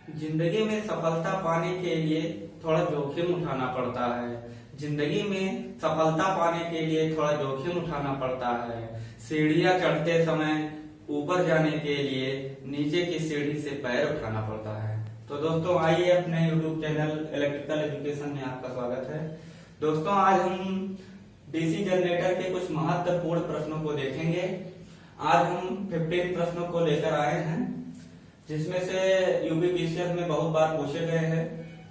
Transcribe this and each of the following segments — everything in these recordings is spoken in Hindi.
जिंदगी में सफलता पाने के लिए थोड़ा जोखिम उठाना पड़ता है। जिंदगी में सफलता पाने के लिए थोड़ा जोखिम उठाना पड़ता है। सीढ़ियां चढ़ते समय ऊपर जाने के लिए नीचे की सीढ़ी से पैर उठाना पड़ता है। तो दोस्तों आइए, अपने YouTube चैनल इलेक्ट्रिकल एजुकेशन में आपका स्वागत है। दोस्तों आज हम डीसी जनरेटर के कुछ महत्वपूर्ण प्रश्नों को देखेंगे। आज हम 15 प्रश्नों को लेकर आए हैं, जिसमें से यूपीपीसीएस में बहुत बार पूछे गए हैं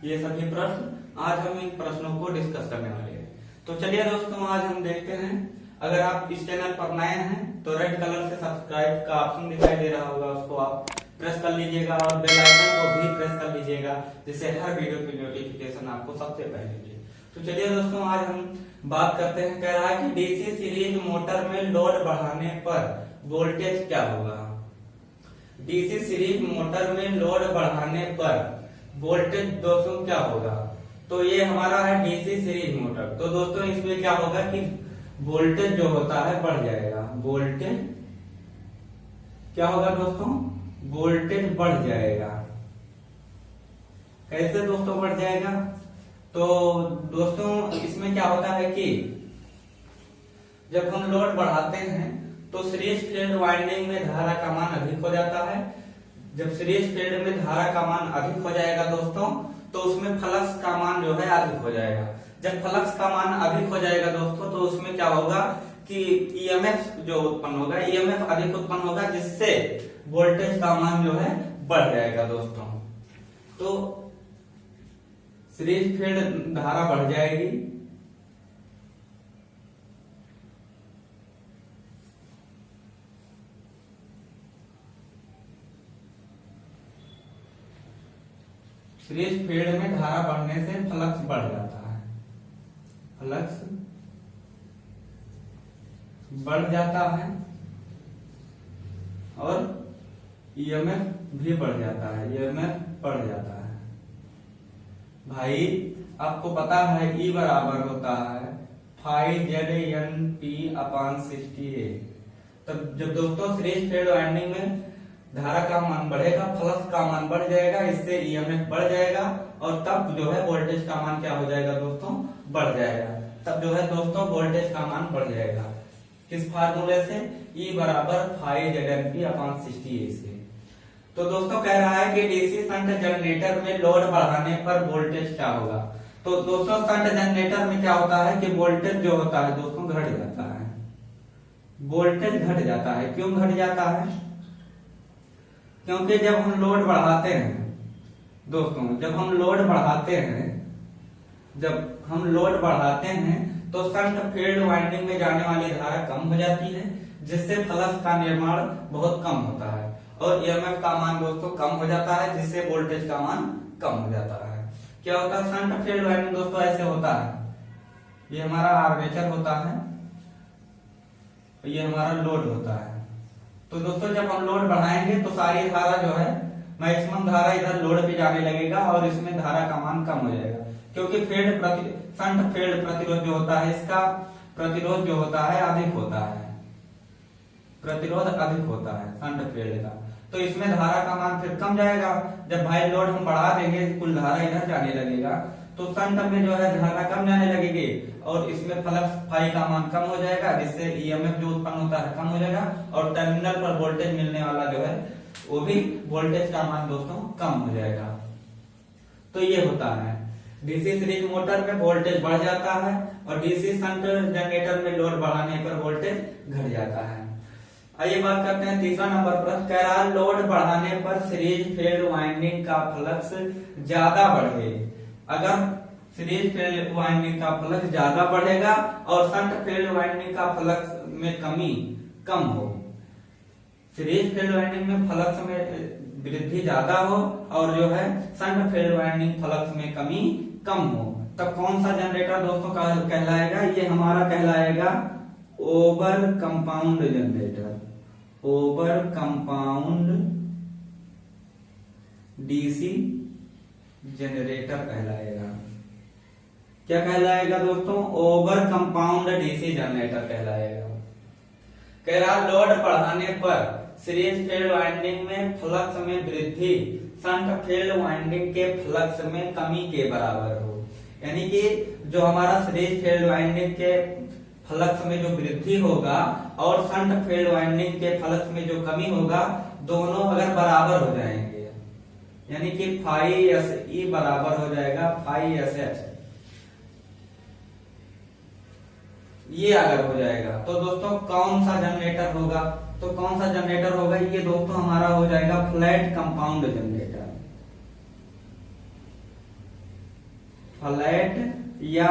ये सभी प्रश्न। आज हम इन प्रश्नों को डिस्कस करने वाले हैं। तो चलिए दोस्तों, आज हम देखते हैं। अगर आप इस चैनल पर नए हैं तो रेड कलर से सब्सक्राइब का ऑप्शन दिखाई दे रहा होगा, उसको आप प्रेस कर लीजिएगा और बेल आइकन को भी प्रेस कर लीजिएगा, जिससे हर वीडियो की नोटिफिकेशन आपको सबसे पहले मिले। तो चलिए दोस्तों, आज हम बात करते हैं। कह रहा है कि डीसी सीरीज मोटर में लोड बढ़ाने पर वोल्टेज क्या होगा। डीसी सीरीज मोटर में लोड बढ़ाने पर वोल्टेज दोस्तों क्या होगा। तो ये हमारा है डीसी सीरीज मोटर। तो दोस्तों इसमें क्या होगा कि वोल्टेज जो होता है बढ़ जाएगा। वोल्टेज क्या होगा दोस्तों, वोल्टेज बढ़ जाएगा। कैसे दोस्तों बढ़ जाएगा। तो दोस्तों इसमें क्या होता है कि जब हम लोड बढ़ाते हैं तो सीरीज फील्ड वाइंडिंग में धारा का मान अधिक हो जाता है। जब सीरीज फील्ड में धारा का मान अधिक हो जाएगा दोस्तों, तो उसमें फ्लक्स का मान जो है अधिक हो जाएगा। जब फ्लक्स का मान अधिक हो जाएगा दोस्तों, तो उसमें क्या होगा कि ईएमएफ जो उत्पन्न होगा, ईएमएफ अधिक उत्पन्न होगा, जिससे वोल्टेज का मान जो है बढ़ जाएगा दोस्तों। तो सीरीज फील्ड धारा बढ़ जाएगी। सीरीज फील्ड में धारा बढ़ने से फ्लक्स बढ़ जाता है। फ्लक्स बढ़ जाता है और ईएमएफ भी बढ़ जाता है। ईएमएफ बढ़ जाता है। भाई आपको पता है E बराबर होता है फाई ZNP अपॉन 60A। तब जब दोस्तों सीरीज फील्ड वाइंडिंग में धारा का मान बढ़ेगा, फ्लक्स का मान बढ़ जाएगा, इससे ईएमएफ बढ़ जाएगा और तब जो है वोल्टेज का मान क्या हो जाएगा दोस्तों, बढ़ जाएगा। तब जो है दोस्तों वोल्टेज का मान बढ़ जाएगा। किस फार्मूले से, E बराबर फाई ZNP अपॉन 60A से। तो दोस्तों कह रहा है कि डीसी शंट जनरेटर में लोड बढ़ाने पर वोल्टेज क्या होगा। तो दोस्तों शंट जनरेटर में क्या होता है कि वोल्टेज जो होता है दोस्तों घट जाता है। वोल्टेज घट जाता है। क्यों घट जाता है, क्योंकि जब हम लोड बढ़ाते हैं दोस्तों, जब हम लोड बढ़ाते हैं तो शंट फील्ड वाइंडिंग में जाने वाली धारा कम हो जाती है, जिससे फ्लक्स का निर्माण बहुत कम होता है और ईएमएफ का मान दोस्तों कम हो जाता है, जिससे वोल्टेज का मान कम हो जाता है। क्या होता है शंट फील्ड वाइंडिंग दोस्तों ऐसे होता है। ये हमारा आर्मेचर होता है, ये हमारा लोड होता है। तो दोस्तों जब हम लोड बढ़ाएंगे तो सारी धारा जो है, मैक्सिमम धारा इधर लोड पे जाने लगेगा और इसमें धारा का मान कम हो जाएगा, क्योंकि शंट फील्ड प्रतिरोध जो होता है, इसका प्रतिरोध जो होता है अधिक होता है। प्रतिरोध अधिक होता है शंट फील्ड का, तो इसमें धारा का मान फिर कम जाएगा। जब भाई लोड हम बढ़ा देंगे, कुल धारा इधर जाने लगेगा, तो शंट में जो है धारा कम जाने लगेगी और इसमें फ्लक्स फाई का मान कम हो जाएगा, जिससे ईएमएफ जो उत्पन्न होता है कम हो जाएगा और टर्मिनल पर वोल्टेज मिलने वाला जो है वो भी वोल्टेज का मान दोस्तों कम हो जाएगा। तो ये होता है डीसी सीरीज मोटर में वोल्टेज बढ़ जाता है और डीसी शंट जनरेटर में लोड बढ़ाने पर वोल्टेज घट जाता है। आइए बात करते हैं तीसरा नंबर प्रश्न। कह रहा है लोड बढ़ाने पर सीरीज फील्ड वाइंडिंग का फ्लक्स ज्यादा बढ़े। अगर सीरीज फील्ड वाइंडिंग का फ्लक्स ज्यादा बढ़ेगा और शंट फील्ड वाइंडिंग का फ्लक्स में कमी कम हो। सीरीज फील्ड वाइंडिंग में फ्लक्स में वृद्धि ज्यादा हो और जो है शंट फील्ड वाइंडिंग फ्लक्स में कमी कम हो, तब कौन सा जनरेटर दोस्तों कहलाएगा। ये हमारा कहलाएगा over compound generator. Over compound DC generator कहलाएगा। क्या कहलाएगा दोस्तों, ओवर कंपाउंड डीसी जनरेटर कहलाएगा। कह रहा लोड बढ़ाने पर सीरीज फील्ड वाइंडिंग में फ्लक्स में वृद्धि शंट फील्ड वाइंडिंग के फ्लक्स में कमी के बराबर हो। यानी कि जो हमारा सीरीज फील्ड वाइंडिंग के फ्लक्स में जो वृद्धि होगा और शंट फील्ड वाइंडिंग के फ्लक्स में जो कमी होगा, दोनों अगर बराबर हो जाएंगे, यानी कि फाई एस ई बराबर हो जाएगा फाई एस एच, ये अगर हो जाएगा तो दोस्तों कौन सा जनरेटर होगा? तो कौन सा जनरेटर होगा? ये दोस्तों हमारा हो जाएगा फ्लैट कंपाउंड जनरेटर, फ्लैट या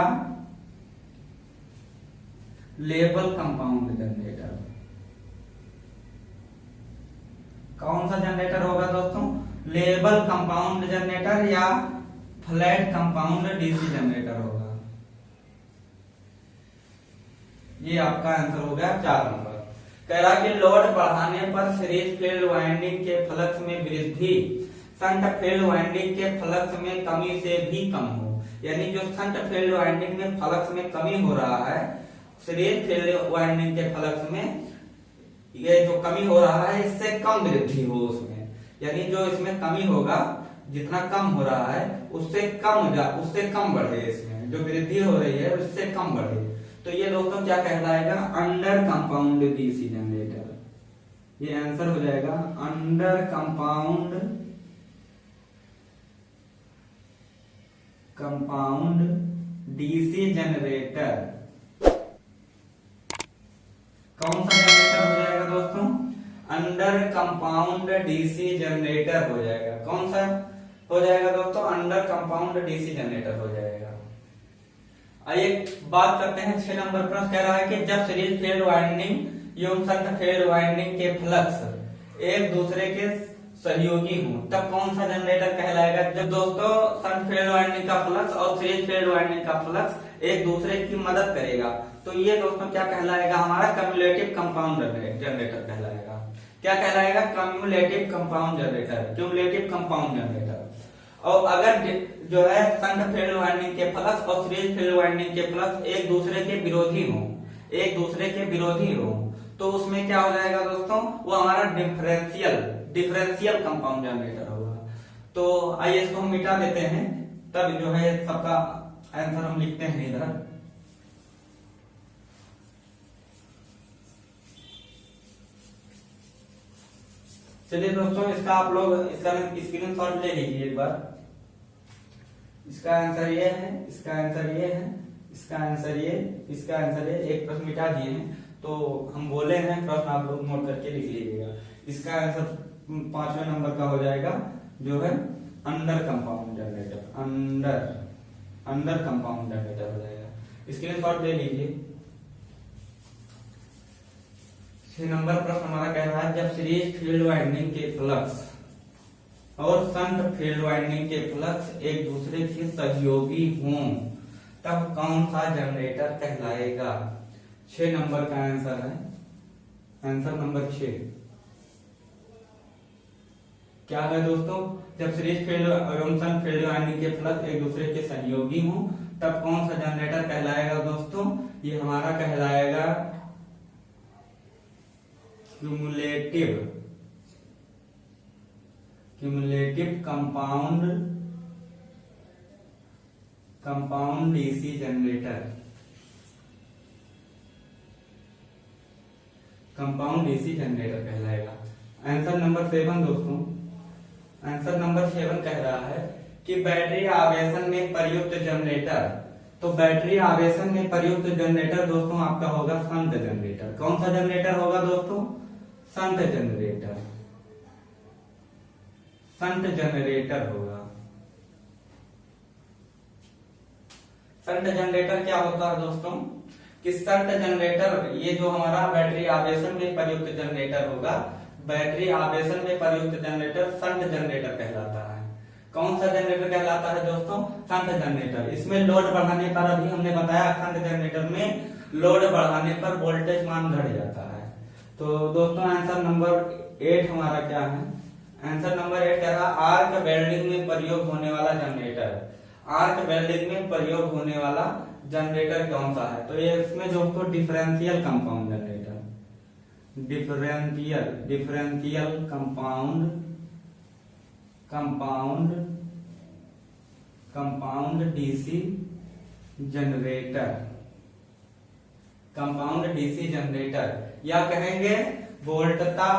लेवल कंपाउंड जनरेटर। कौन सा जनरेटर होगा दोस्तों? लेवल कंपाउंड जनरेटर या फ्लैट कंपाउंड डीसी जनरेटर होगा। ये आपका आंसर हो गया 4 नंबर। कह रहा कि लोड बढ़ाने पर सीरीज फील्ड वाइंडिंग के फ्लक्स में वृद्धि शंट फील्ड वाइंडिंग के फ्लक्स में कमी से भी कम हो। यानी जो शंट फील्ड वाइंडिंग में फ्लक्स में कमी हो रहा है, सीरीज फील्ड वाइंडिंग के फ्लक्स में ये जो कमी हो रहा है इससे कम वृद्धि हो उसमें। यानी जो इसमें कमी होगा, जितना कम हो रहा है उससे कम बढ़े, इसमें जो वृद्धि हो रही है उससे कम बढ़े। तो ये दोस्तों क्या कहलाएगा? Under compound DC generator. ये आंसर हो जाएगा अंडर कंपाउंड डीसी जनरेटर। कौन सा जनरेटर हो जाएगा दोस्तों? अंडर कंपाउंड डीसी जनरेटर हो जाएगा। कौन सा हो जाएगा दोस्तों? अंडर कंपाउंड डीसी जनरेटर हो जाएगा। आइए बात करते हैं 6 नंबर प्रश्न। कह रहा है कि जब सीरीज फील्ड वाइंडिंग एवं शंट फील्ड वाइंडिंग के फ्लक्स एक दूसरे के सहयोगी हों तब कौन सा जनरेटर कहलाएगा? जब दोस्तों शंट फील्ड वाइंडिंग का फ्लक्स और सीरीज फील्ड वाइंडिंग का फ्लक्स एक दूसरे की मदद करेगा, तो ये दोस्तों क्या कहलाएगा? हमारा कम्युलेटिव कंपाउंड जनरेटर कहलाएगा। क्या कहलाएगा? Cumulative compound generator, cumulative compound generator. और अगर जो है शंट फील्ड वाइंडिंग के फ्लक्स और सीरीज फील्ड वाइंडिंग के फ्लक्स एक दूसरे के विरोधी हो तो उसमें क्या हो जाएगा दोस्तों? वो हमारा डिफरेंशियल कंपाउंड जनरेटर होगा। तो आइए इसको हम मिटा देते हैं, तब जो है सबका आंसर हम लिखते हैं इधर। चलिए दोस्तों, इसका आप लोग इसका स्क्रीनशॉट ले लीजिए एक बार। इसका आंसर ये है, इसका आंसर ये है, इसका आंसर ये, इसका आंसर ये। एक प्रश्न मिटा दिए हैं, तो हम बोले हैं प्रश्न आप लोग नोट करके लिख लीजिएगा। इसका आंसर 5वें नंबर का हो जाएगा, जो है under compound generator, under compound generator हो जाएगा। स्क्रीनशॉट ले लीजिए। 6 नंबर प्रश्न हमारा कह रहा है जब सीरीज फील्ड वाइंडिंग के फ्लक्स और शंट फील्ड वाइंडिंग के फ्लक्स एक दूसरे के सहयोगी हों तब कौन सा जनरेटर कहलाएगा? 6 नंबर का आंसर है, आंसर नंबर 6 क्या है दोस्तों? जब सीरीज फील्ड एवं शंट फील्ड वाइंडिंग के फ्लक्स एक दूसरे के सहयोगी हों तब कौन सा जनरेटर कहलाएगा दोस्तों? ये हमारा कहलाएगा cumulative compound DC generator, compound DC generator कहलाएगा। आंसर नंबर 7 दोस्तों, आंसर नंबर 7 कह रहा है कि बैटरी आवेशन में प्रयुक्त जनरेटर। तो बैटरी आवेशन में प्रयुक्त जनरेटर दोस्तों आपका होगा शंट जनरेटर। कौन सा जनरेटर होगा दोस्तों? शंट जनरेटर, शंट जनरेटर होगा। शंट जनरेटर क्या होता है दोस्तों? कि शंट जनरेटर, ये जो हमारा बैटरी आवेशन में प्रयुक्त जनरेटर होगा, बैटरी आवेशन में प्रयुक्त जनरेटर शंट जनरेटर कहलाता है। कौन सा जनरेटर कहलाता है दोस्तों? Shunt generator. इसमें लोड बढ़ाने पर, अभी हमने बताया शंट जनरेटर में लोड बढ़ाने पर वोल्टेज मान घट जाता है। तो दोस्तों आंसर नंबर 8 हमारा क्या है? आंसर नंबर 8 कह रहा आर्क वेल्डिंग में प्रयोग होने वाला जनरेटर। आर्क वेल्डिंग में प्रयोग होने वाला जनरेटर कौन सा है? तो ये इसमें दोस्तों differential compound generator, differential compound DC generator, या कहेंगे वोल्टता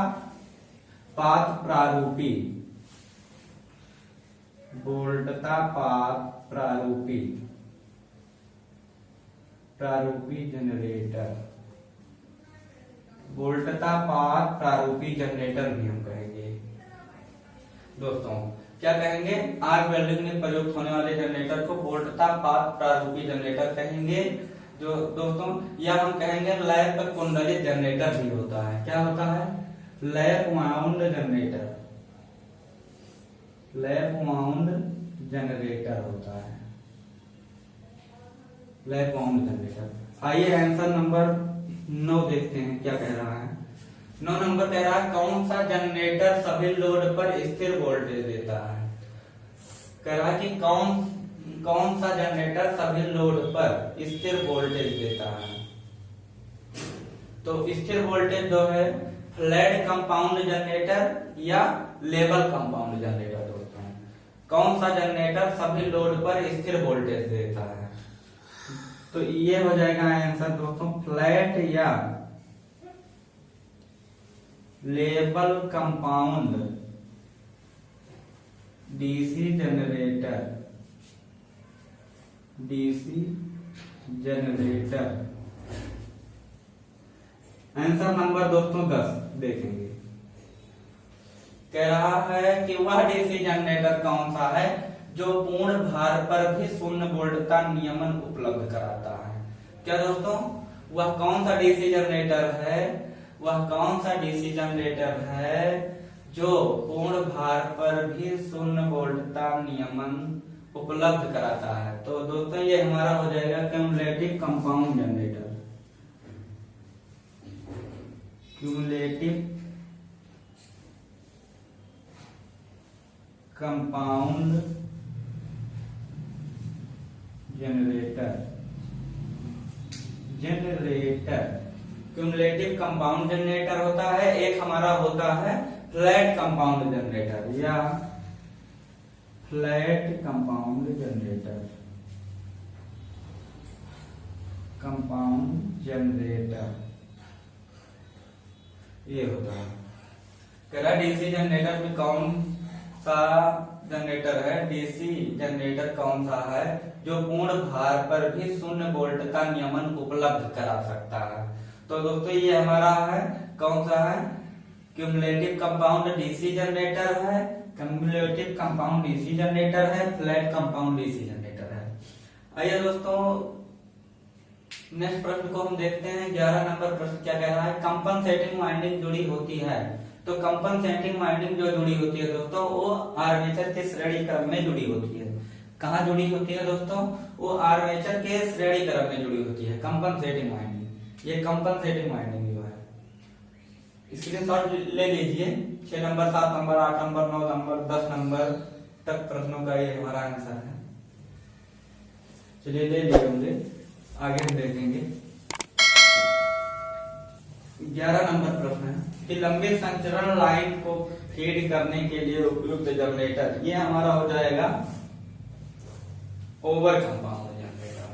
पात प्रारूपी जनरेटर, वोल्टता पात प्रारूपी जनरेटर भी हम कहेंगे। दोस्तों क्या कहेंगे, आर्क वेल्डिंग में प्रयुक्त होने वाले जनरेटर को वोल्टता पात प्रारूपी जनरेटर कहेंगे। जो दोस्तों या हम कहेंगे लैप कुंडलित जनरेटर भी होता है। क्या होता है? लैप वाउंड जनरेटर होता है, लैप वाउंड जनरेटर। आइए आंसर नंबर 9 देखते हैं क्या कह रहा है। 9 नंबर कह रहा है कौन सा जनरेटर सभी लोड पर स्थिर वोल्टेज देता है। कह रहा है कि कौन सा जनरेटर सभी लोड पर स्थिर वोल्टेज देता है। तो स्थिर वोल्टेज जो है फ्लैट कंपाउंड जनरेटर या लेवल कंपाउंड जनरेटर। दोस्तों कौन सा जनरेटर सभी लोड पर स्थिर वोल्टेज देता है? तो ये हो जाएगा आंसर दोस्तों फ्लैट या level compound DC generator. Answer number दोस्तों 10 देखेंगे। कह रहा है कि वह डीसी जनरेटर कौन सा है जो पूर्ण भार पर भी शून्य वोल्टता नियमन उपलब्ध कराता है। क्या दोस्तों वह कौन सा डीसी जनरेटर है जो पूर्ण भार पर भी शून्य वोल्टता नियमन उपलब्ध कराता है? तो दोस्तों ये हमारा हो जाएगा cumulative compound generator. Cumulative compound generator cumulative compound generator होता है। एक हमारा होता है फ्लैट कंपाउंड जनरेटर या फ्लैट कंपाउंड जनरेटर। ये होता है। कह रहा डीसी जनरेटर में कौन सा जनरेटर है, डीसी जनरेटर कौन सा है जो पूर्ण भार पर भी शून्य वोल्टता नियमन उपलब्ध करा सकता है? तो दोस्तों ये हमारा है कौन सा है, क्यूमुलेटिव कंपाउंड डीसी जनरेटर है, क्यूमुलेटिव कंपाउंड डीसी जनरेटर है, फ्लैट कंपाउंड डीसी जनरेटर है। आइए दोस्तों नेक्स्ट प्रश्न को हम देखते हैं। 11 नंबर प्रश्न क्या कह रहा है, कंपनसेटिंग वाइंडिंग जुड़ी होती है। तो कंपनसेटिंग वाइंडिंग जो जुड़ी होती है दोस्तों वो आर्मेचर के श्रेणी क्रम में जुड़ी होती है। कहाँ जुड़ी होती है दोस्तों? वो आर्मेचर के श्रेणी क्रम में जुड़ी होती है कंपनसेटिंग वाइंडिंग। ये कंपनसेटिंग वाइंडिंग जो है स्क्रीनशॉट ले लीजिए। 6 number 7 number 8 number 9 number 10 number तक प्रश्नों का ये हमारा आंसर है। चलिए ले लिए होंगे, आगे हम देखेंगे। 11 नंबर प्रश्न है कि लंबी संचरण लाइन को फीड करने के लिए उपयुक्त जनरेटर। ये हमारा हो जाएगा ओवर कंपाउंड जनरेटर।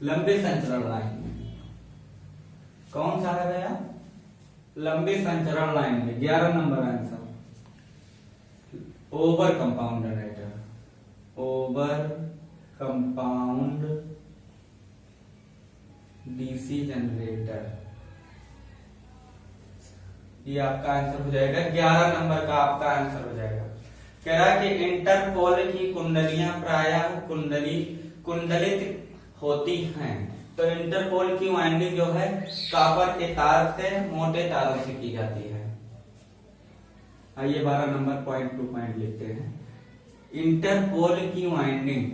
लंबी संचरण लाइन कौन सा है भैया? लंबी संचरण लाइन में 11 number answer over compound generator. Over compound DC generator, ये आपका आंसर हो जाएगा। 11 नंबर का आपका आंसर हो जाएगा। कह रहा है कि इंटरपोल की कुंडलियां प्रायः कुंडलित होती हैं। तो इंटरपोल की वाइंडिंग जो है कॉपर के तार से मोटे तारों से की जाती है। आइए 12 नंबर पॉइंट टू पॉइंट लिखते हैं। इंटरपोल की वाइंडिंग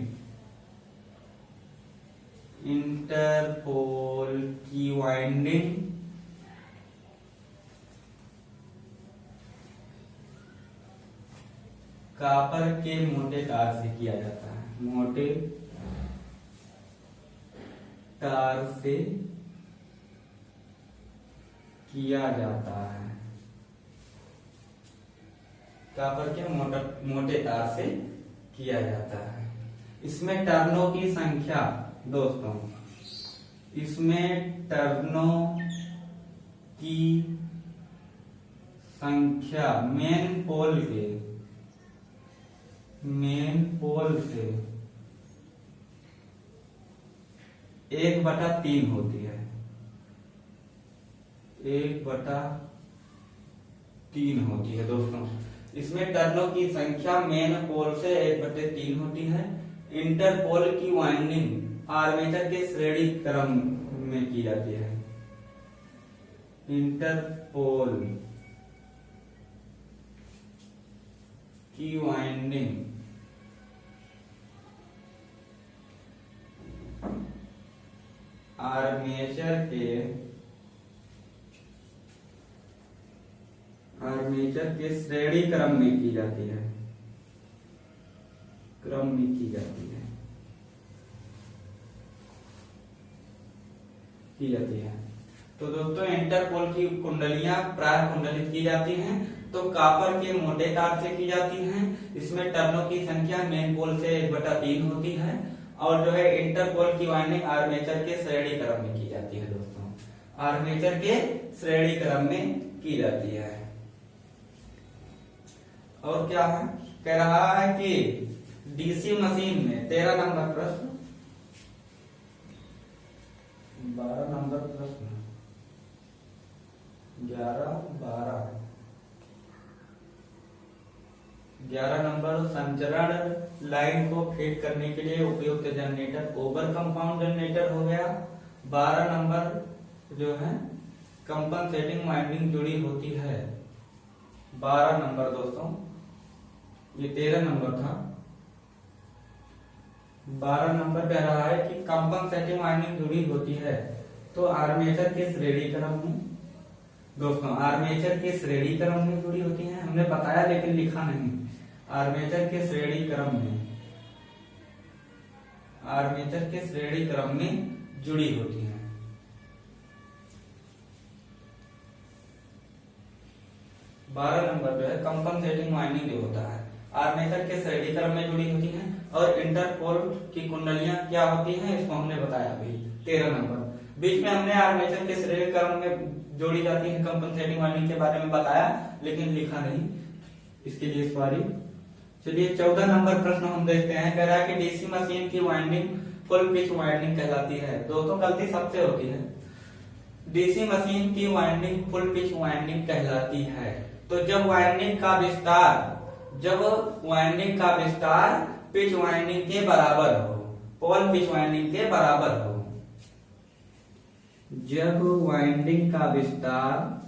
कॉपर के मोटे तार से किया जाता है। मोटे तार से किया जाता है, कॉपर के मोटे तार से किया जाता है। इसमें टर्नों की संख्या दोस्तों, इसमें टर्नों की संख्या मेन पोल से 1/3 होती है, 1/3 होती है दोस्तों। इसमें टर्नों की संख्या मेन पोल से 1/3 होती है। इंटरपोल की वाइंडिंग आर्मेचर के श्रेणी क्रम में की जाती है। इंटरपोल की वाइंडिंग आर्मेचर के श्रेणी क्रम में की जाती है, तो दोस्तों इंटरपोल की कुंडलियां प्राय कुंडलित की जाती हैं, तो कॉपर के मोटे तार से की जाती हैं। इसमें टर्नों की संख्या मेन पोल से 1/3 होती है, और जो है इंटरपोल की वाइंडिंग आर्मेचर के श्रेणी क्रम में की जाती है दोस्तों, आर्मेचर के श्रेणी क्रम में की जाती है। और क्या है, कह रहा है कि डीसी मशीन में 13 नंबर प्रश्न, 12 नंबर प्रश्न, 11 नंबर संचरण लाइन को फीड करने के लिए उपयुक्त जनरेटर ओवर कंपाउंड जनरेटर हो गया। 12 नंबर जो है कंपनसेटिंग वाइंडिंग जुड़ी होती है। 12 नंबर दोस्तों, ये 13 नंबर था। 12 नंबर कह रहा है कि कंपनसेटिंग वाइंडिंग जुड़ी होती है, तो आर्मेचर के श्रेणी क्रम में दोस्तों, आर्मेचर के श्रेणी क्रम में जुड़ी होती है। हमने बताया लेकिन लिखा नहीं। आर्मेचर के श्रेणी क्रम में जुड़ी होती है। बारह नंबर जो है कंपनसेटिंग वाइंडिंग जो होता है आर्मेचर के श्रेणी क्रम में जुड़ी होती है, और इंटरपोल की कुंडलियां क्या होती हैं इसको हमने बताया अभी। 13 नंबर बीच में हमने आर्मेचर के श्रेणी क्रम में जोड़ी जाती है कंपनसेटिंग वाइंडिंग के बारे में बताया, लेकिन लिखा नहीं, इसके लिए सॉरी। चलिए 14 नंबर प्रश्न हम देखते हैं। कह रहा है कि डीसी मशीन की वाइंडिंग फुल पिच वाइंडिंग कहलाती है। दोस्तों गलती सबसे होती है, डीसी मशीन की वाइंडिंग फुल पिच वाइंडिंग कहलाती है। तो जब वाइंडिंग का विस्तार पिच वाइंडिंग के बराबर हो, पोल पिच वाइंडिंग के बराबर हो, जब वाइंडिंग का विस्तार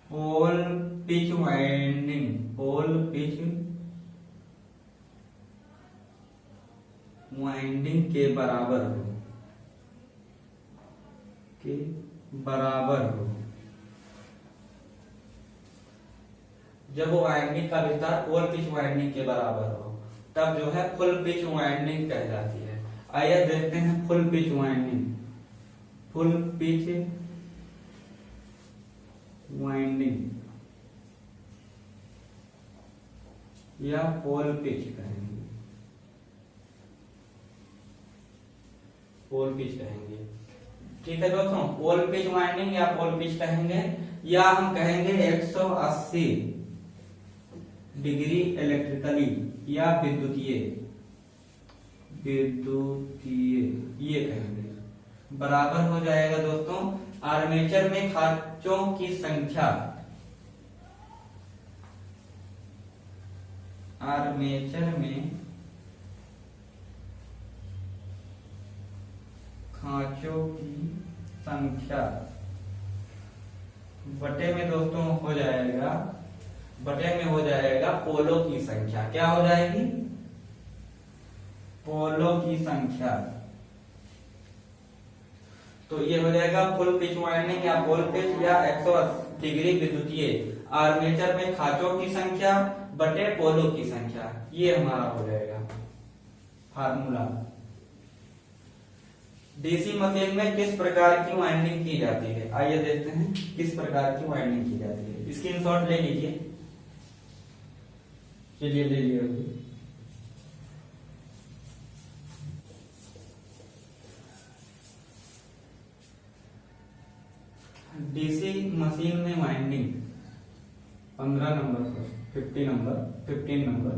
पोल पिच वाइंडिंग के बराबर हो, जब वाइंडिंग का विस्तार पोल पिच वाइंडिंग के बराबर हो, तब जो है फुल पिच वाइंडिंग कहलाती है। आइए देखते हैं फुल पिच वाइंडिंग या पोल पिच कहेंगे। ठीक है दोस्तों, पोल पिच वाइंडिंग या पोल पिच कहेंगे, या हम कहेंगे 180 डिग्री इलेक्ट्रिकली या विद्युतीय ये कहेंगे। बराबर हो जाएगा दोस्तों आर्मेचर में खांचों की संख्या, बटे में दोस्तों हो जाएगा पोलों की संख्या। क्या हो जाएगी? पोलों की संख्या। तो ये हो जाएगा फुल पिच वाइंडिंग या पोल पिच या 180 डिग्री विद्युतीय आर्मेचर में खांचों की संख्या बटे पोलों की संख्या, ये हमारा हो जाएगा फार्मूला। डीसी मशीन में किस प्रकार की वाइंडिंग की जाती है, आइए देखते हैं किस प्रकार की वाइंडिंग की जाती है। स्क्रीनशॉट ले लीजिए, चलिए ले लिया अभी। डीसी मशीन में वाइंडिंग 15 नंबर पर 15 नंबर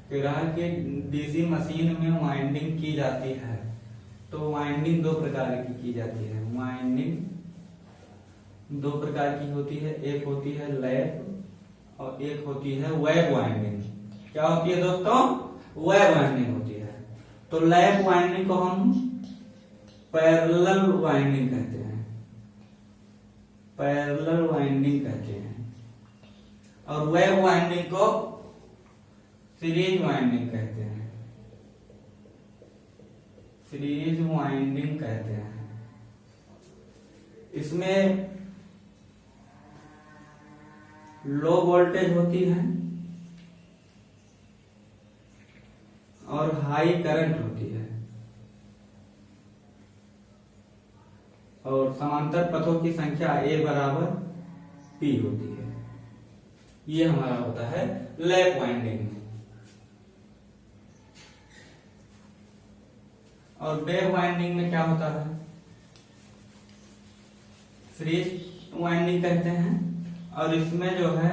कह रहा है कि डीसी मशीन में वाइंडिंग की जाती है। तो वाइंडिंग दो प्रकार की जाती है। वाइंडिंग दो प्रकार की होती है, एक होती है लैप और एक होती है वेब वाइंडिंग। क्या होती है दोस्तों? वेब वाइंडिंग होती है। तो लैप वाइंडिंग को हम पैरेलल वाइंडिंग कहते हैं, पैरेलल वाइंडिंग कहते हैं। और वेब वाइंडिंग को सीरीज वाइंडिंग कहते हैं, सीरीज वाइंडिंग कहते हैं। इसमें लो वोल्टेज होती है और हाई करंट होती है और समांतर पथों की संख्या A बराबर P होती है। ये हमारा होता है लैप वाइंडिंग। और वेब वाइंडिंग में क्या होता है? सीरीज वाइंडिंग कहते हैं और इसमें जो है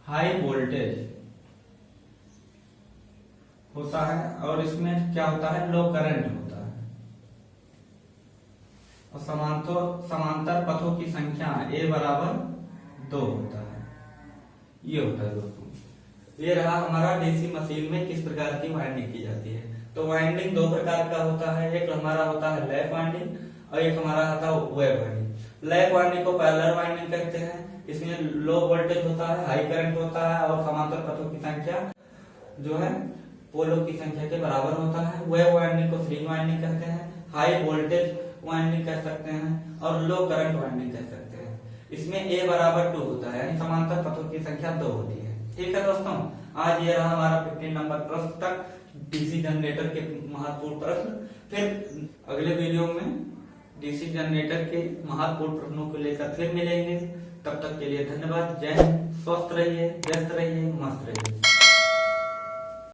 हाई वोल्टेज होता है और इसमें क्या होता है? लो करंट होता है और समांतर पथों की संख्या A बराबर 2 होता है। ये होता है दोस्तों। ये रहा हमारा डीसी मशीन में किस प्रकार की वाइंडिंग की जाती है। तो वाइंडिंग दो प्रकार का होता है, एक हमारा होता है लैप वाइंडिंग और एक हमारा होता है वेब वाइंडिंग। लैप वाइंडिंग को पैरेलल वाइंडिंग कहते हैं। इसमें लो वोल्टेज होता है, हाई करंट होता है और समांतर पथों की संख्या जो है पोलों की संख्या के बराबर होता है। वेब वाइंडिंग को सीरीज वाइंडिंग कहते हैं, हाई वोल्टेज वाइंडिंग कह सकते हैं और लो करंट वाइंडिंग कह सकते हैं। इसमें A बराबर 2 होता है, यानी समांतर पथों की संख्या 2 होती है। ठीक है दोस्तों, आज ये रहा हमारा 15 नंबर प्रश्न तक डीसी जनरेटर के महत्वपूर्ण प्रश्न। फिर अगले वीडियो में डीसी जनरेटर के महत्वपूर्ण प्रश्नों को लेकर फिर मिलेंगे। तब तक के लिए धन्यवाद। जय हिंद। स्वस्थ रहिए, व्यस्त रहिए, मस्त रहिए।